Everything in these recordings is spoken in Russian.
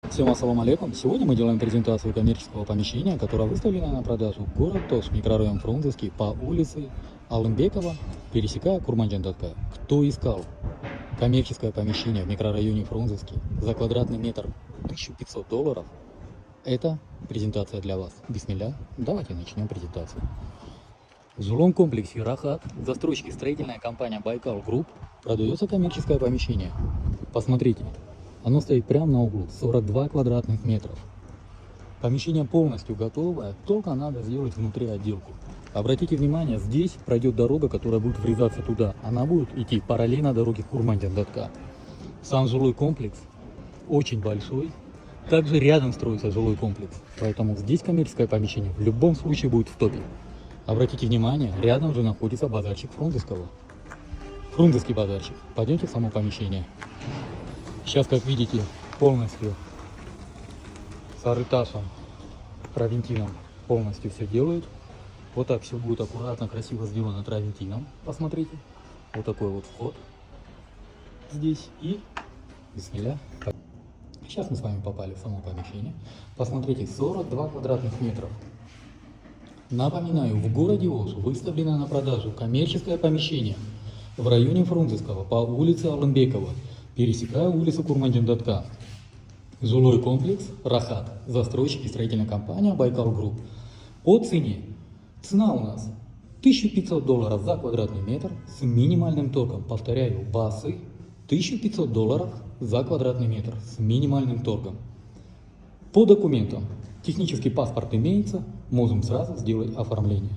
Всем ассаламу алейкум. Сегодня мы делаем презентацию коммерческого помещения, которое выставлено на продажу в город Тош, микрорайон Фрунзенский, по улице Алымбекова, пересекая Курманджан-Датка. Кто искал коммерческое помещение в микрорайоне Фрунзенский за квадратный метр $1500? Это презентация для вас. Бисмилля, давайте начнем презентацию. В жилом комплексе Рахат застройщики строительная компания Байкал Групп продается коммерческое помещение. Посмотрите. Оно стоит прямо на углу, 42 квадратных метров. Помещение полностью готовое, только надо сделать внутри отделку. Обратите внимание, здесь пройдет дорога, которая будет врезаться туда. Она будет идти параллельно дороге Курманджан-Датка. Сам жилой комплекс очень большой. Также рядом строится жилой комплекс. Поэтому здесь коммерческое помещение в любом случае будет в топе. Обратите внимание, рядом же находится базарчик Фрунзенского. Фрунзенский базарчик. Пойдемте в само помещение. Сейчас, как видите, полностью с арыташем, травентином полностью все делают. Вот так все будет аккуратно, красиво сделано травентином. Посмотрите. Вот такой вот вход здесь. И бисмилля. Сейчас мы с вами попали в само помещение. Посмотрите, 42 квадратных метров. Напоминаю, в городе Ош выставлено на продажу коммерческое помещение в районе Фрунзенского по улице Алымбекова, пересекая улицу Курманджан-Датка. Жилой комплекс Рахат. Застройщики строительная компания Байкал Групп. По цене. Цена у нас $1500 за квадратный метр с минимальным торгом. Повторяю, басы $1500 за квадратный метр с минимальным торгом. По документам. Технический паспорт имеется. Можем сразу сделать оформление.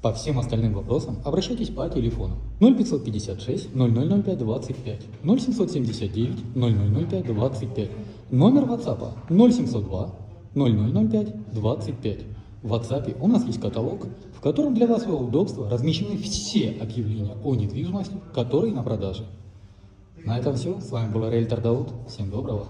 По всем остальным вопросам обращайтесь по телефону 0556 0005 25 0779 0005 25, номер WhatsApp 0702 0005 25. В WhatsApp у нас есть каталог, в котором для вашего удобства размещены все объявления о недвижимости, которые на продаже. На этом все. С вами был риэлтор Дауд. Всем доброго.